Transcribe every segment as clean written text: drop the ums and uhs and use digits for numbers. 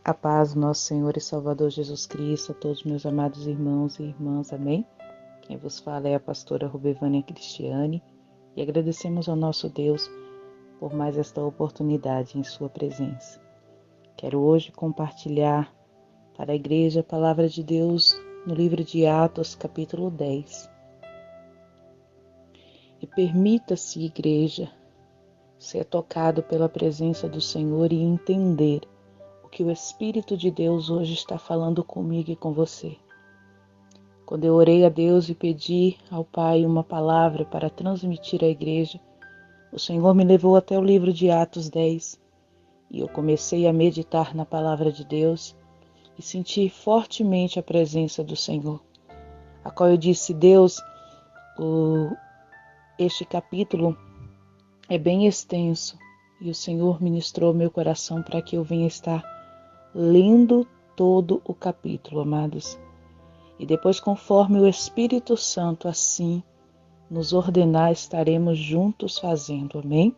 A paz do nosso Senhor e Salvador Jesus Cristo, a todos meus amados irmãos e irmãs, amém? Quem vos fala é a pastora Rubevânia Cristiane e agradecemos ao nosso Deus por mais esta oportunidade em sua presença. Quero hoje compartilhar para a igreja a palavra de Deus no livro de Atos, capítulo 10. E permita-se, igreja, ser tocado pela presença do Senhor e entender o que o Espírito de Deus hoje está falando comigo e com você. Quando eu orei a Deus e pedi ao Pai uma palavra para transmitir à igreja, o Senhor me levou até o livro de Atos 10 e eu comecei a meditar na palavra de Deus e senti fortemente a presença do Senhor, a qual eu disse: Deus, este capítulo é bem extenso e o Senhor ministrou meu coração para que eu venha estar lendo todo o capítulo, amados. E depois, conforme o Espírito Santo assim nos ordenar, estaremos juntos fazendo, amém?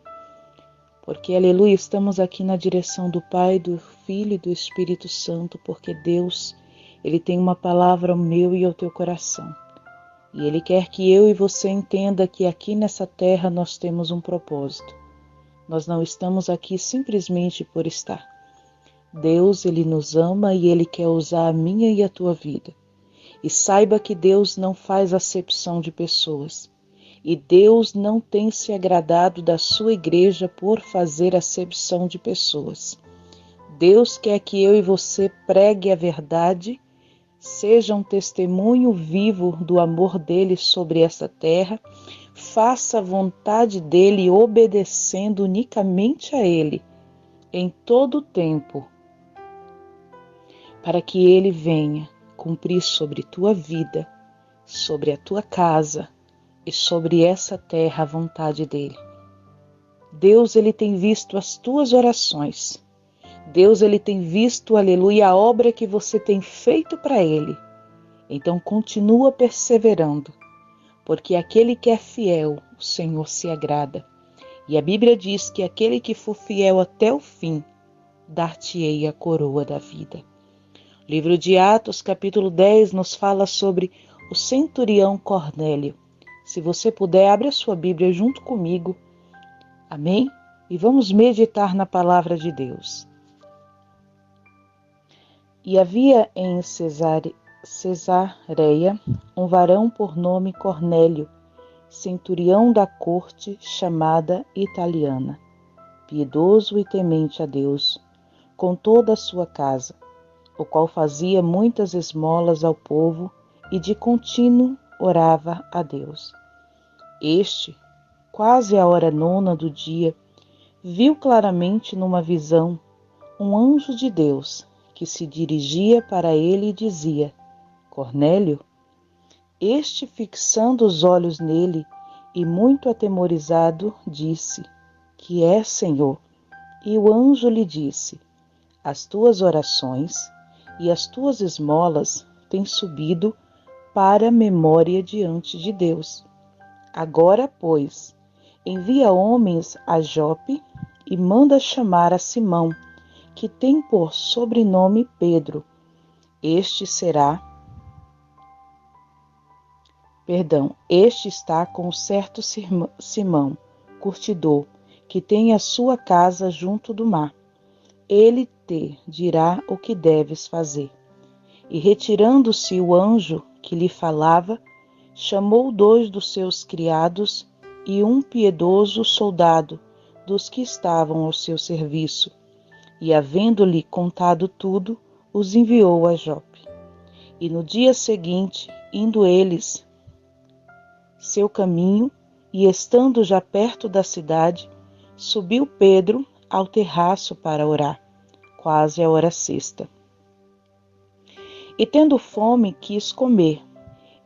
Porque, aleluia, estamos aqui na direção do Pai, do Filho e do Espírito Santo, porque Deus, Ele tem uma palavra ao meu e ao teu coração. E Ele quer que eu e você entenda que aqui nessa terra nós temos um propósito. Nós não estamos aqui simplesmente por estar. Deus, Ele nos ama e Ele quer usar a minha e a tua vida. E saiba que Deus não faz acepção de pessoas. E Deus não tem se agradado da sua igreja por fazer acepção de pessoas. Deus quer que eu e você pregue a verdade, seja um testemunho vivo do amor dele sobre essa terra, faça a vontade dele obedecendo unicamente a ele, em todo o tempo, para que ele venha cumprir sobre tua vida, sobre a tua casa e sobre essa terra a vontade dele. Deus, ele tem visto as tuas orações. Deus, ele tem visto, aleluia, a obra que você tem feito para ele. Então continua perseverando, porque aquele que é fiel, o Senhor se agrada. E a Bíblia diz que aquele que for fiel até o fim, dar-te-ei a coroa da vida. O livro de Atos, capítulo 10, nos fala sobre o centurião Cornélio. Se você puder, abre a sua Bíblia junto comigo. Amém? E vamos meditar na palavra de Deus. E havia em Cesareia um varão por nome Cornélio, centurião da corte chamada italiana, piedoso e temente a Deus, com toda a sua casa, o qual fazia muitas esmolas ao povo e de contínuo orava a Deus. Este, quase à hora 9 do dia, viu claramente numa visão um anjo de Deus que se dirigia para ele e dizia: Cornélio. Este, fixando os olhos nele e muito atemorizado, disse: Que é, Senhor? E o anjo lhe disse: As tuas orações e as tuas esmolas têm subido para a memória diante de Deus. Agora, pois, envia homens a Jope e manda chamar a Simão, que tem por sobrenome Pedro. Este está com certo Simão, curtidor, que tem a sua casa junto do mar. Ele te dirá o que deves fazer. E retirando-se o anjo que lhe falava, chamou 2 dos seus criados e um piedoso soldado dos que estavam ao seu serviço, e havendo-lhe contado tudo, os enviou a Jope. E no dia seguinte, indo eles seu caminho, e estando já perto da cidade, subiu Pedro ao terraço para orar, quase a hora 6. E tendo fome, quis comer,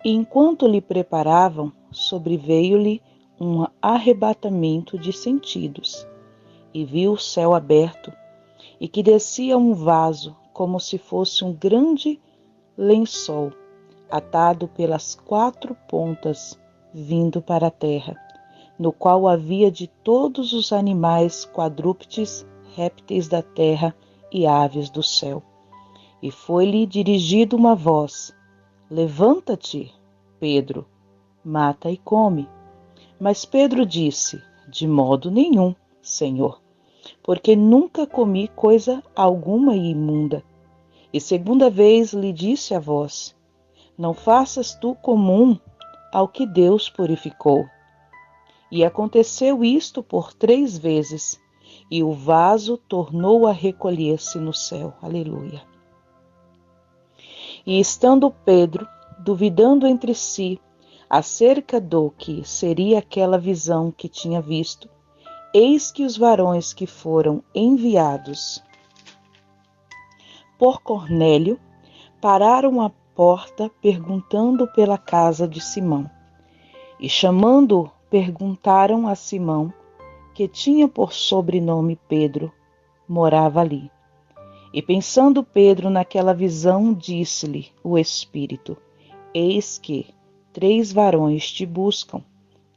e enquanto lhe preparavam, sobreveio-lhe um arrebatamento de sentidos, e viu o céu aberto, e que descia um vaso, como se fosse um grande lençol, atado pelas 4 pontas, vindo para a terra, no qual havia de todos os animais quadrúpedes, répteis da terra e aves do céu. e foi-lhe dirigida uma voz: Levanta-te, Pedro, mata e come. Mas Pedro disse: De modo nenhum, Senhor, porque nunca comi coisa alguma imunda. E segunda vez lhe disse a voz: Não faças tu comum ao que Deus purificou. E aconteceu isto por 3 vezes, e o vaso tornou a recolher-se no céu. Aleluia. E estando Pedro, duvidando entre si, acerca do que seria aquela visão que tinha visto, eis que os varões que foram enviados por Cornélio pararam à porta perguntando pela casa de Simão. E chamando, perguntaram a Simão, que tinha por sobrenome Pedro, morava ali. E pensando Pedro naquela visão, disse-lhe o Espírito: Eis que 3 varões te buscam.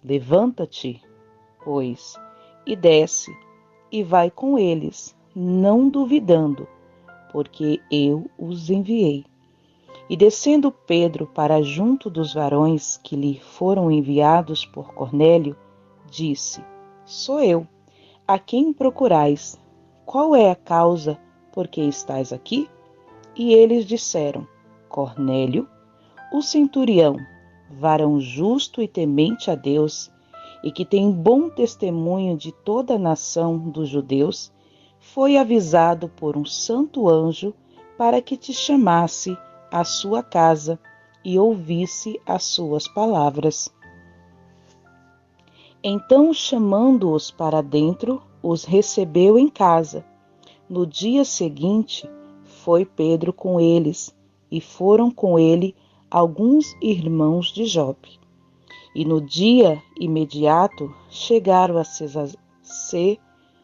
Levanta-te, pois, e desce, e vai com eles, não duvidando, porque eu os enviei. E descendo Pedro para junto dos varões que lhe foram enviados por Cornélio, disse: Sou eu, a quem procurais? Qual é a causa por que estais aqui? E eles disseram: Cornélio, o centurião, varão justo e temente a Deus, e que tem bom testemunho de toda a nação dos judeus, foi avisado por um santo anjo para que te chamasse à sua casa e ouvisse as suas palavras. Então, chamando-os para dentro, os recebeu em casa. No dia seguinte, foi Pedro com eles, e foram com ele alguns irmãos de Jope. E no dia imediato chegaram a Cesareia.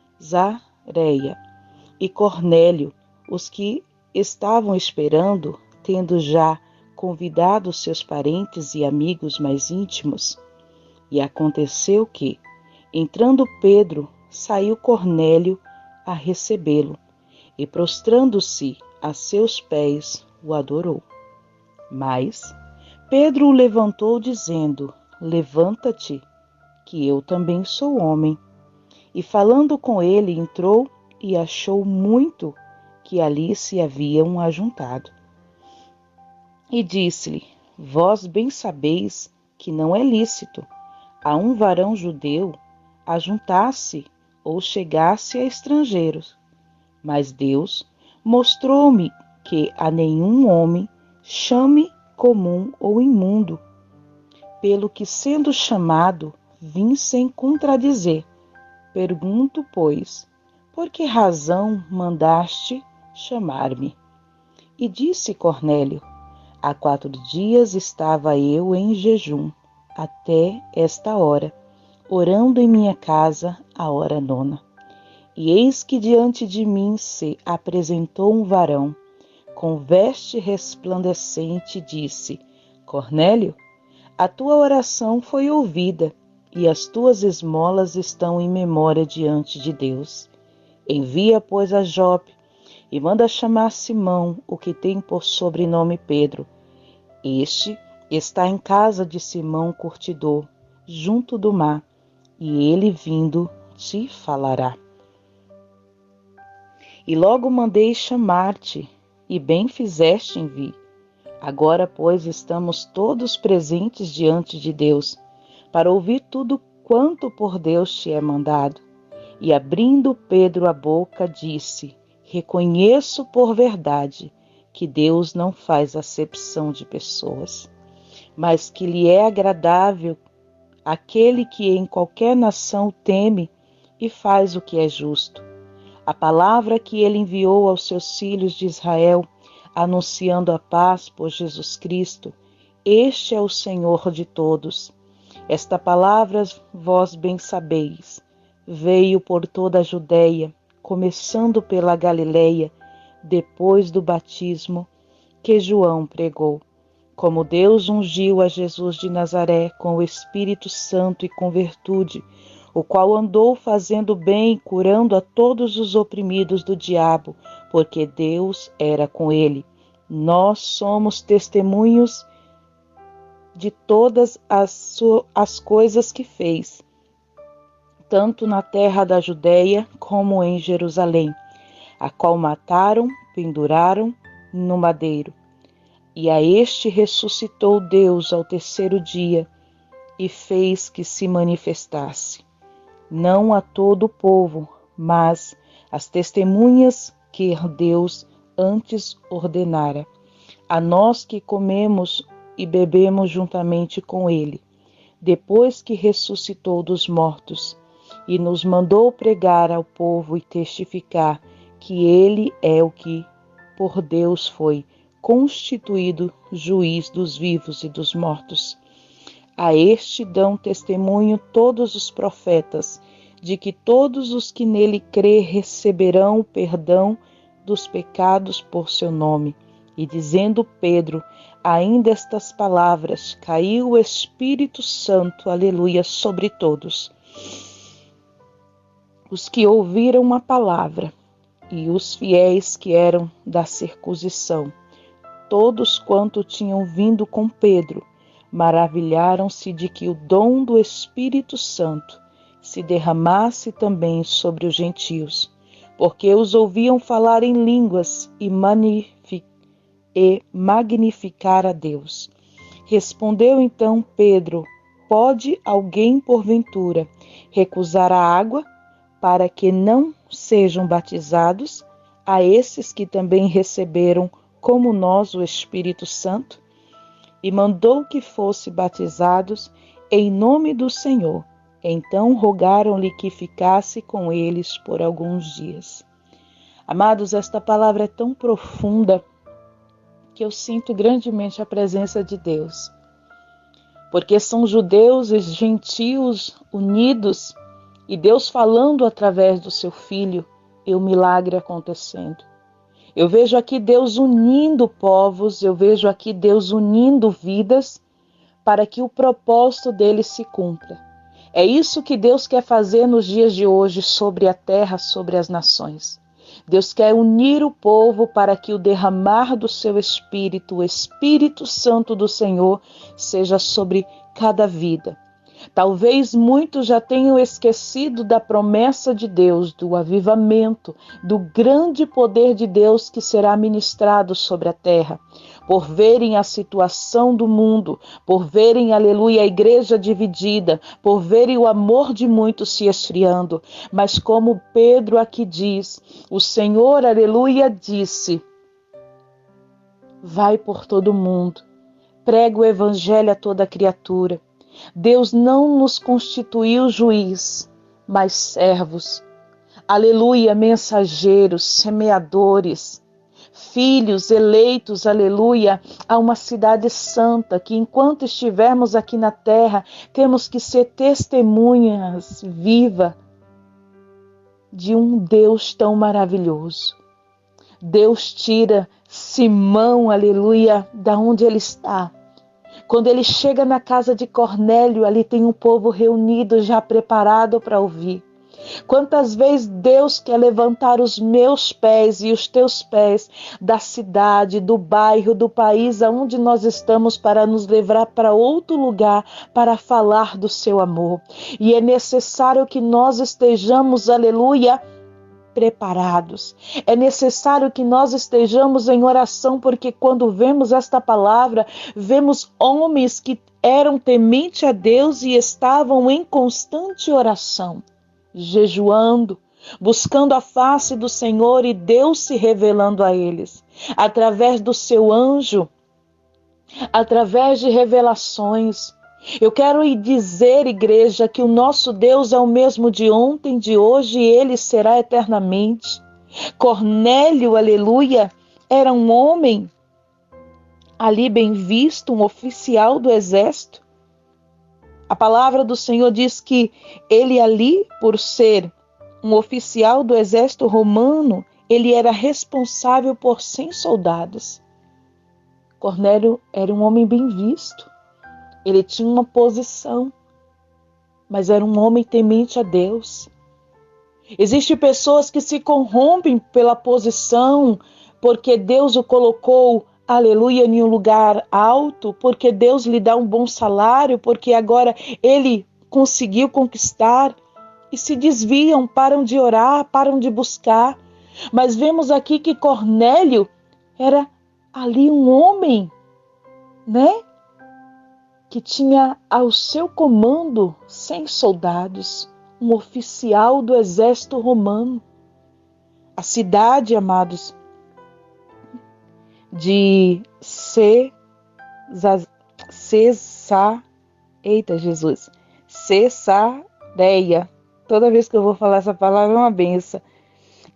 E Cornélio, os que estavam esperando, tendo já convidado seus parentes e amigos mais íntimos. E aconteceu que, entrando Pedro, saiu Cornélio a recebê-lo, e prostrando-se a seus pés, o adorou. Mas Pedro o levantou, dizendo: Levanta-te, que eu também sou homem. E falando com ele, entrou e achou muito que ali se haviam ajuntado. E disse-lhe: Vós bem sabeis que não é lícito a um varão judeu ajuntar-se ou chegar-se a estrangeiros. Mas Deus mostrou-me que a nenhum homem chame comum ou imundo, pelo que, sendo chamado, vim sem contradizer. Pergunto, pois, por que razão mandaste chamar-me? E disse Cornélio: Há 4 dias estava eu em jejum, até esta hora, orando em minha casa à hora 9. E eis que diante de mim se apresentou um varão, com veste resplandecente, e disse: Cornélio, a tua oração foi ouvida, e as tuas esmolas estão em memória diante de Deus. Envia, pois, a Jope, e manda chamar Simão, o que tem por sobrenome Pedro. Este está em casa de Simão curtidor, junto do mar, e ele vindo te falará. E logo mandei chamar-te, e bem fizeste em vir. Agora, pois, estamos todos presentes diante de Deus, para ouvir tudo quanto por Deus te é mandado. E abrindo Pedro a boca, disse: Reconheço por verdade que Deus não faz acepção de pessoas, mas que lhe é agradável aquele que em qualquer nação teme e faz o que é justo. A palavra que ele enviou aos seus filhos de Israel, anunciando a paz por Jesus Cristo, este é o Senhor de todos. Esta palavra, vós bem sabeis, veio por toda a Judeia, começando pela Galileia, depois do batismo que João pregou, como Deus ungiu a Jesus de Nazaré com o Espírito Santo e com virtude, o qual andou fazendo bem, curando a todos os oprimidos do diabo, porque Deus era com ele. Nós somos testemunhos de todas as coisas que fez, tanto na terra da Judéia como em Jerusalém, a qual mataram, penduraram no madeiro. E a este ressuscitou Deus ao terceiro dia e fez que se manifestasse, não a todo o povo, mas as testemunhas que Deus antes ordenara, a nós que comemos e bebemos juntamente com ele, depois que ressuscitou dos mortos, e nos mandou pregar ao povo e testificar que ele é o que por Deus foi constituído juiz dos vivos e dos mortos. A este dão testemunho todos os profetas, de que todos os que nele crê receberão o perdão dos pecados por seu nome. E dizendo Pedro ainda estas palavras, caiu o Espírito Santo, aleluia, sobre todos os que ouviram a palavra, e os fiéis que eram da circuncisão, todos quanto tinham vindo com Pedro, maravilharam-se de que o dom do Espírito Santo se derramasse também sobre os gentios, porque os ouviam falar em línguas e magnificar a Deus. Respondeu então Pedro: pode alguém, porventura, recusar a água para que não sejam batizados a esses que também receberam, como nós, o Espírito Santo? E mandou que fossem batizados em nome do Senhor. Então rogaram-lhe que ficasse com eles por alguns dias. Amados, esta palavra é tão profunda que eu sinto grandemente a presença de Deus. Porque são judeus e gentios unidos, e Deus falando através do seu Filho, e o milagre acontecendo. Eu vejo aqui Deus unindo povos, eu vejo aqui Deus unindo vidas, para que o propósito dele se cumpra. É isso que Deus quer fazer nos dias de hoje sobre a terra, sobre as nações. Deus quer unir o povo para que o derramar do seu Espírito, o Espírito Santo do Senhor, seja sobre cada vida. Talvez muitos já tenham esquecido da promessa de Deus, do avivamento, do grande poder de Deus que será ministrado sobre a terra. Por verem a situação do mundo, por verem, aleluia, a igreja dividida, por verem o amor de muitos se esfriando. Mas como Pedro aqui diz, o Senhor, aleluia, disse: vai por todo mundo, prega o evangelho a toda criatura. Deus não nos constituiu juiz, mas servos. Aleluia, mensageiros, semeadores, filhos eleitos, aleluia, a uma cidade santa, que enquanto estivermos aqui na terra, temos que ser testemunhas vivas de um Deus tão maravilhoso. Deus tira Simão, aleluia, da onde ele está. Quando ele chega na casa de Cornélio, ali tem um povo reunido, já preparado para ouvir. Quantas vezes Deus quer levantar os meus pés e os teus pés da cidade, do bairro, do país aonde nós estamos para nos levar para outro lugar para falar do seu amor. E é necessário que nós estejamos, aleluia, preparados. É necessário que nós estejamos em oração, porque quando vemos esta palavra, vemos homens que eram tementes a Deus e estavam em constante oração, jejuando, buscando a face do Senhor e Deus se revelando a eles, através do seu anjo, através de revelações. Eu quero dizer, igreja, que o nosso Deus é o mesmo de ontem, de hoje, e ele será eternamente. Cornélio, aleluia, era um homem ali bem visto, um oficial do exército. A palavra do Senhor diz que ele ali, por ser um oficial do exército romano, ele era responsável por 100 soldados. Cornélio era um homem bem visto. Ele tinha uma posição, mas era um homem temente a Deus. Existem pessoas que se corrompem pela posição, porque Deus o colocou aleluia, em um lugar alto, porque Deus lhe dá um bom salário, porque agora ele conseguiu conquistar, e se desviam, param de orar, param de buscar. Mas vemos aqui que Cornélio era ali um homem, né? Que tinha ao seu comando 100 soldados, um oficial do exército romano. A cidade, amados, de Cesareia. Toda vez que eu vou falar essa palavra é uma benção.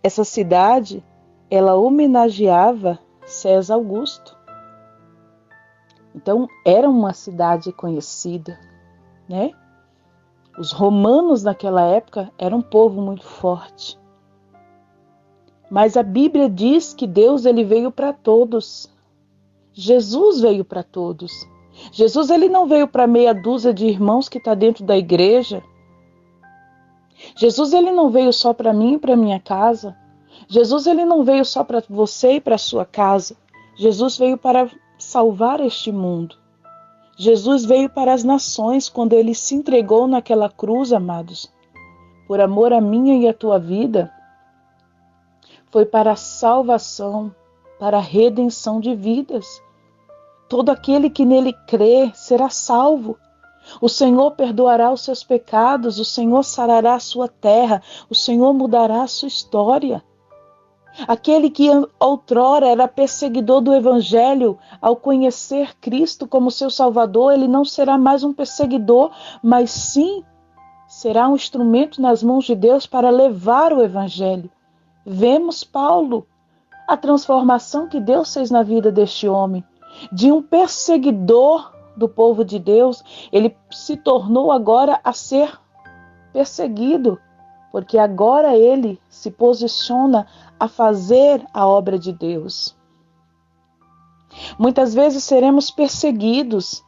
Essa cidade, ela homenageava César Augusto. Então, era uma cidade conhecida, né? Os romanos naquela época eram um povo muito forte. Mas a Bíblia diz que Deus ele veio para todos. Jesus veio para todos. Jesus ele não veio para meia dúzia de irmãos que está dentro da igreja. Jesus ele não veio só para mim e para minha casa. Jesus ele não veio só para você e para a sua casa. Jesus veio para salvar este mundo. Jesus veio para as nações quando ele se entregou naquela cruz, amados. Por amor à minha e à tua vida, foi para a salvação, para a redenção de vidas. Todo aquele que nele crê será salvo. O Senhor perdoará os seus pecados, o Senhor sarará a sua terra, o Senhor mudará a sua história. Aquele que outrora era perseguidor do Evangelho, ao conhecer Cristo como seu Salvador, ele não será mais um perseguidor, mas sim será um instrumento nas mãos de Deus para levar o Evangelho. Vemos Paulo, a transformação que Deus fez na vida deste homem. De um perseguidor do povo de Deus, ele se tornou agora a ser perseguido, porque agora ele se posiciona a fazer a obra de Deus. Muitas vezes seremos perseguidos,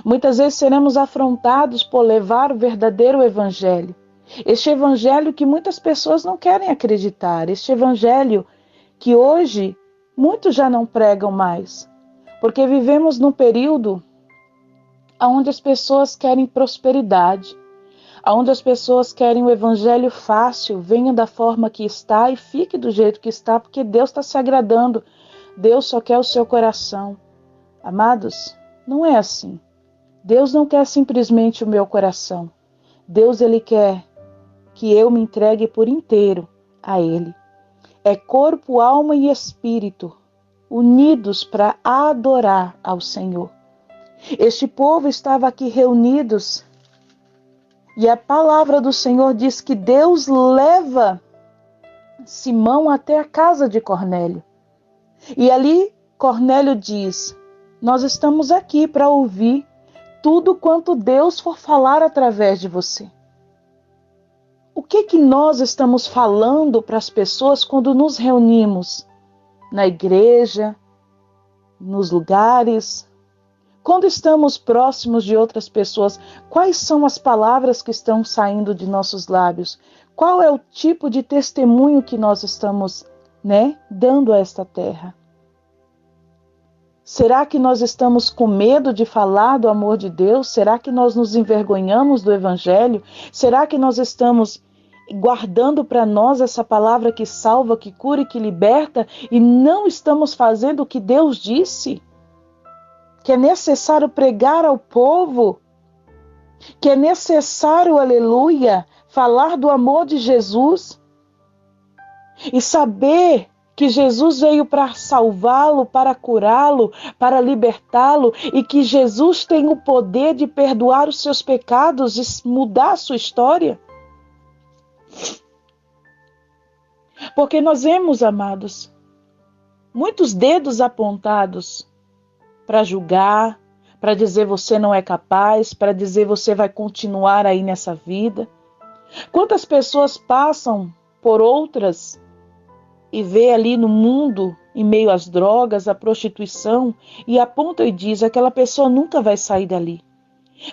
muitas vezes seremos afrontados por levar o verdadeiro evangelho. Este evangelho que muitas pessoas não querem acreditar, este evangelho que hoje muitos já não pregam mais, porque vivemos num período onde as pessoas querem prosperidade, onde as pessoas querem o evangelho fácil, venha da forma que está e fique do jeito que está, porque Deus está se agradando. Deus só quer o seu coração. Amados, não é assim. Deus não quer simplesmente o meu coração. Deus, ele quer que eu me entregue por inteiro a Ele. É corpo, alma e espírito unidos para adorar ao Senhor. Este povo estava aqui reunidos e a palavra do Senhor diz que Deus leva Simão até a casa de Cornélio. E ali Cornélio diz: nós estamos aqui para ouvir tudo quanto Deus for falar através de você. O que nós estamos falando para as pessoas quando nos reunimos na igreja, nos lugares, quando estamos próximos de outras pessoas? Quais são as palavras que estão saindo de nossos lábios? Qual é o tipo de testemunho que nós estamos, dando a esta terra? Será que nós estamos com medo de falar do amor de Deus? Será que nós nos envergonhamos do Evangelho? Será que nós estamos guardando para nós essa palavra que salva, que cura e que liberta e não estamos fazendo o que Deus disse? Que é necessário pregar ao povo, que é necessário, aleluia, falar do amor de Jesus e saber que Jesus veio para salvá-lo, para curá-lo, para libertá-lo e que Jesus tem o poder de perdoar os seus pecados e mudar a sua história. Porque nós vemos, amados, muitos dedos apontados para julgar, para dizer você não é capaz, para dizer você vai continuar aí nessa vida. Quantas pessoas passam por outras e vê ali no mundo, em meio às drogas, à prostituição, e aponta e diz, aquela pessoa nunca vai sair dali.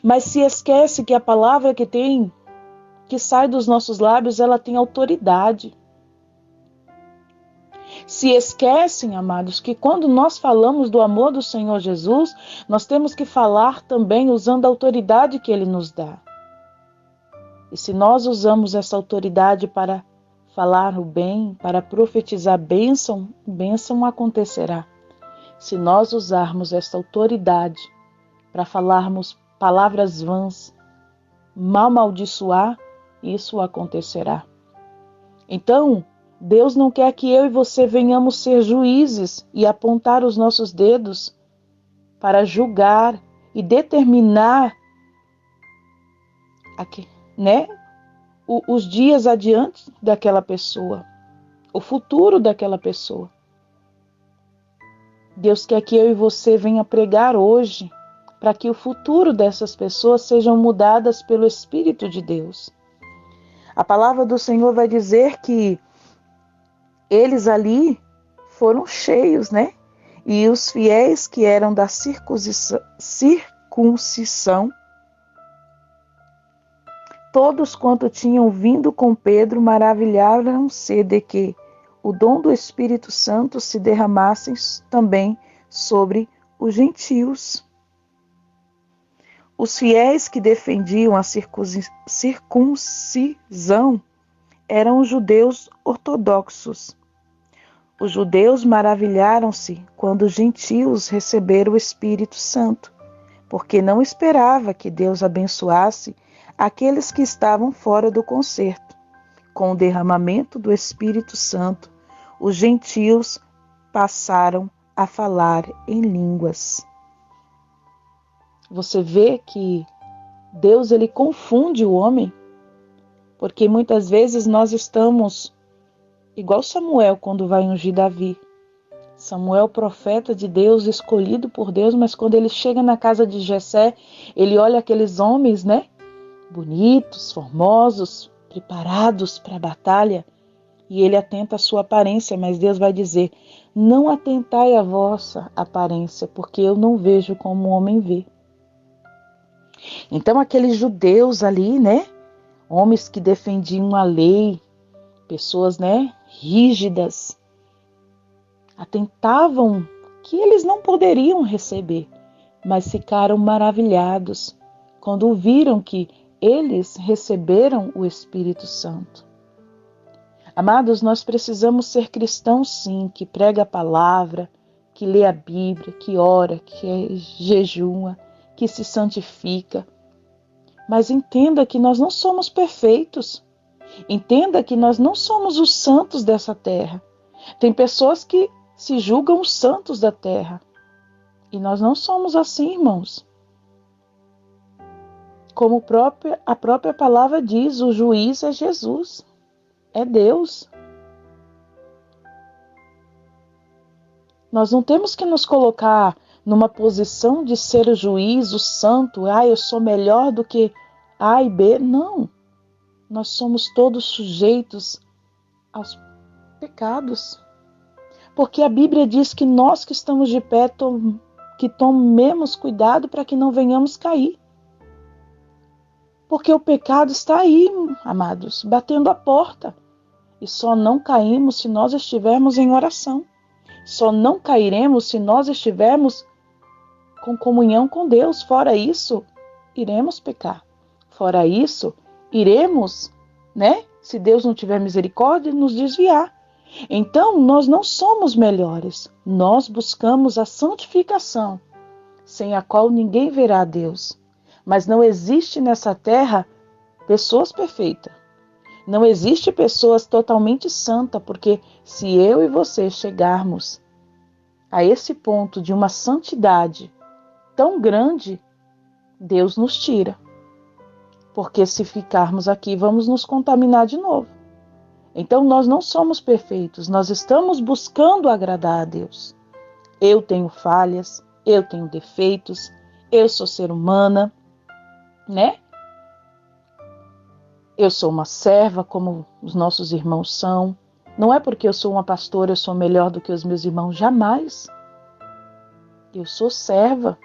Mas se esquece que a palavra que sai dos nossos lábios, ela tem autoridade. Se esquecem, amados, que quando nós falamos do amor do Senhor Jesus, nós temos que falar também usando a autoridade que Ele nos dá. E se nós usamos essa autoridade para falar o bem, para profetizar bênção, bênção acontecerá. Se nós usarmos essa autoridade para falarmos palavras vãs, amaldiçoar, isso acontecerá. Então, Deus não quer que eu e você venhamos ser juízes e apontar os nossos dedos para julgar e determinar os dias adiante daquela pessoa, o futuro daquela pessoa. Deus quer que eu e você venha pregar hoje para que o futuro dessas pessoas sejam mudadas pelo Espírito de Deus. A palavra do Senhor vai dizer que eles ali foram cheios, né? E os fiéis que eram da circuncisão, todos quanto tinham vindo com Pedro, maravilharam-se de que o dom do Espírito Santo se derramasse também sobre os gentios. Os fiéis que defendiam a circuncisão eram os judeus ortodoxos. Os judeus maravilharam-se quando os gentios receberam o Espírito Santo, porque não esperava que Deus abençoasse aqueles que estavam fora do concerto. Com o derramamento do Espírito Santo, os gentios passaram a falar em línguas. Você vê que Deus ele confunde o homem, porque muitas vezes nós estamos igual Samuel quando vai ungir Davi. Samuel, profeta de Deus, escolhido por Deus, mas quando ele chega na casa de Jessé, ele olha aqueles homens, né? Bonitos, formosos, preparados para a batalha, e ele atenta à sua aparência, mas Deus vai dizer: não atentai à vossa aparência, porque eu não vejo como o homem vê. Então aqueles judeus ali, né? Homens que defendiam a lei, pessoas, né? Rígidas, atentavam que eles não poderiam receber, mas ficaram maravilhados quando viram que eles receberam o Espírito Santo. Amados, nós precisamos ser cristãos sim, que prega a palavra, que lê a Bíblia, que ora, que jejua, que se santifica. Mas entenda que nós não somos perfeitos. Entenda que nós não somos os santos dessa terra. Tem pessoas que se julgam os santos da terra. E nós não somos assim, irmãos. Como a própria palavra diz, o juiz é Jesus. É Deus. Nós não temos que nos colocar numa posição de ser o juiz, o santo. Eu sou melhor do que A e B. Não. Nós somos todos sujeitos aos pecados. Porque a Bíblia diz que nós que estamos de pé, que tomemos cuidado para que não venhamos cair. Porque o pecado está aí, amados, batendo a porta. E só não caímos se nós estivermos em oração. Só não cairemos se nós estivermos com comunhão com Deus. Fora isso, iremos pecar. Fora isso, iremos, né? Se Deus não tiver misericórdia, nos desviar. Então, nós não somos melhores. Nós buscamos a santificação, sem a qual ninguém verá a Deus. Mas não existe nessa terra pessoas perfeitas. Não existe pessoas totalmente santas, porque se eu e você chegarmos a esse ponto de uma santidade tão grande, Deus nos tira. Porque se ficarmos aqui, vamos nos contaminar de novo. Então nós não somos perfeitos, nós estamos buscando agradar a Deus. Eu tenho falhas, eu tenho defeitos, eu sou ser humana, né? Eu sou uma serva como os nossos irmãos são. Não é porque eu sou uma pastora, eu sou melhor do que os meus irmãos, jamais. Eu sou serva,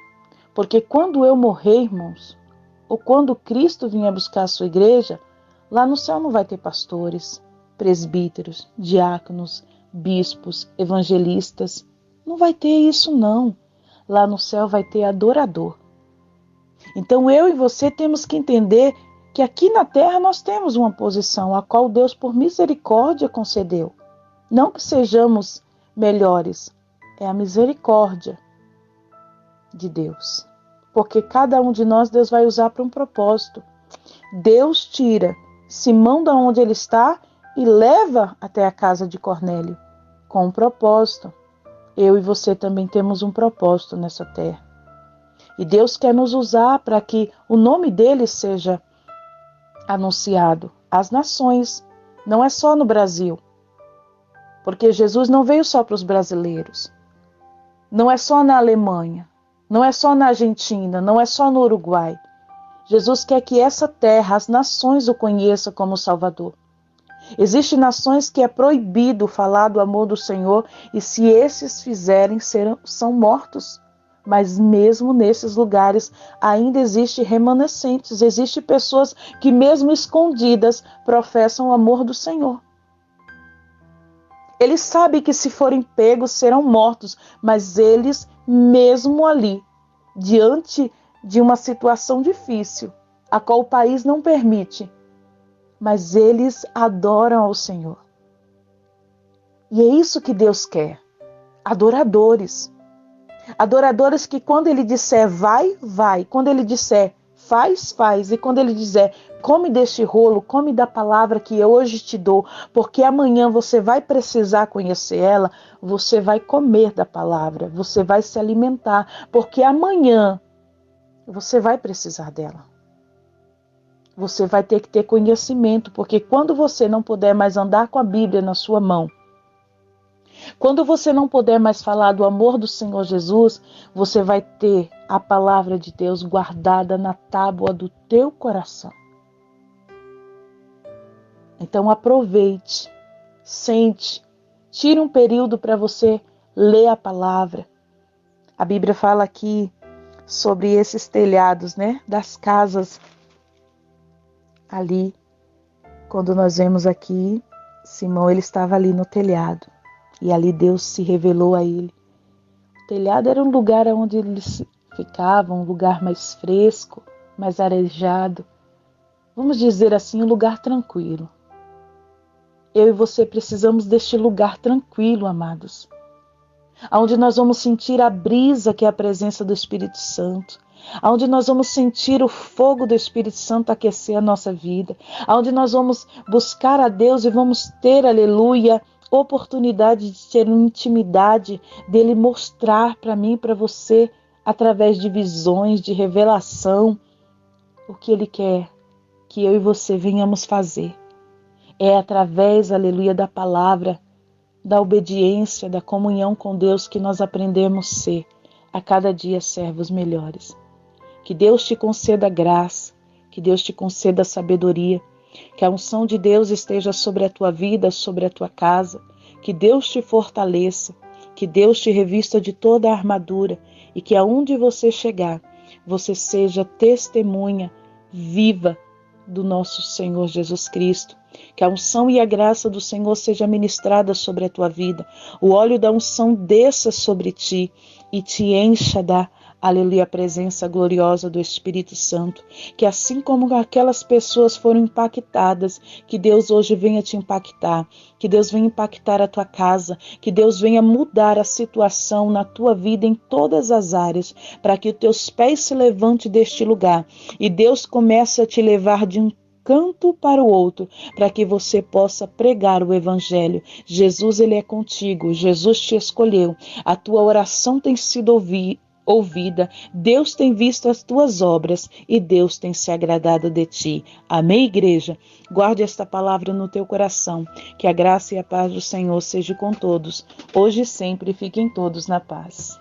porque quando eu morrer, irmãos, ou quando Cristo vier buscar a sua igreja, lá no céu não vai ter pastores, presbíteros, diáconos, bispos, evangelistas. Não vai ter isso não. Lá no céu vai ter adorador. Então eu e você temos que entender que aqui na terra nós temos uma posição a qual Deus por misericórdia concedeu. Não que sejamos melhores, é a misericórdia de Deus. Porque cada um de nós Deus vai usar para um propósito. Deus tira Simão da onde ele está e leva até a casa de Cornélio com um propósito. Eu e você também temos um propósito nessa terra. E Deus quer nos usar para que o nome dele seja anunciado às nações. Não é só no Brasil. Porque Jesus não veio só para os brasileiros. Não é só na Alemanha. Não é só na Argentina. Não é só no Uruguai. Jesus quer que essa terra, as nações o conheçam como Salvador. Existem nações que é proibido falar do amor do Senhor e se esses fizerem, são mortos. Mas mesmo nesses lugares ainda existem remanescentes, existem pessoas que mesmo escondidas professam o amor do Senhor. Eles sabem que se forem pegos serão mortos, mas eles mesmo ali, diante de uma situação difícil, a qual o país não permite, mas eles adoram ao Senhor. E é isso que Deus quer, adoradores. Adoradores que quando ele disser vai, vai. Quando ele disser faz, faz. E quando ele disser come deste rolo, come da palavra que eu hoje te dou, porque amanhã você vai precisar conhecer ela, você vai comer da palavra, você vai se alimentar, porque amanhã você vai precisar dela. Você vai ter que ter conhecimento, porque quando você não puder mais andar com a Bíblia na sua mão, quando você não puder mais falar do amor do Senhor Jesus, você vai ter a palavra de Deus guardada na tábua do teu coração. Então aproveite, sente, tire um período para você ler a palavra. A Bíblia fala aqui sobre esses telhados, né, das casas ali. Quando nós vemos aqui, Simão ele estava ali no telhado. E ali Deus se revelou a ele. O telhado era um lugar onde eles ficavam, um lugar mais fresco, mais arejado. Vamos dizer assim, um lugar tranquilo. Eu e você precisamos deste lugar tranquilo, amados. Onde nós vamos sentir a brisa que é a presença do Espírito Santo. Onde nós vamos sentir o fogo do Espírito Santo aquecer a nossa vida. Onde nós vamos buscar a Deus e vamos ter, aleluia, oportunidade de ter uma intimidade, dele mostrar para mim e para você, através de visões, de revelação, o que ele quer que eu e você venhamos fazer. É através, aleluia, da palavra, da obediência, da comunhão com Deus que nós aprendemos a ser, a cada dia, servos melhores. Que Deus te conceda graça, que Deus te conceda sabedoria, que a unção de Deus esteja sobre a tua vida, sobre a tua casa, que Deus te fortaleça, que Deus te revista de toda a armadura e que aonde você chegar, você seja testemunha viva do nosso Senhor Jesus Cristo. Que a unção e a graça do Senhor seja ministrada sobre a tua vida. O óleo da unção desça sobre ti e te encha da, aleluia, presença gloriosa do Espírito Santo. Que assim como aquelas pessoas foram impactadas, que Deus hoje venha te impactar. Que Deus venha impactar a tua casa. Que Deus venha mudar a situação na tua vida em todas as áreas. Para que os teus pés se levantem deste lugar. E Deus comece a te levar de um canto para o outro, para que você possa pregar o Evangelho. Jesus, ele é contigo, Jesus te escolheu, a tua oração tem sido ouvida, Deus tem visto as tuas obras e Deus tem se agradado de ti. Amém, igreja? Guarde esta palavra no teu coração, que a graça e a paz do Senhor seja com todos, hoje e sempre, fiquem todos na paz.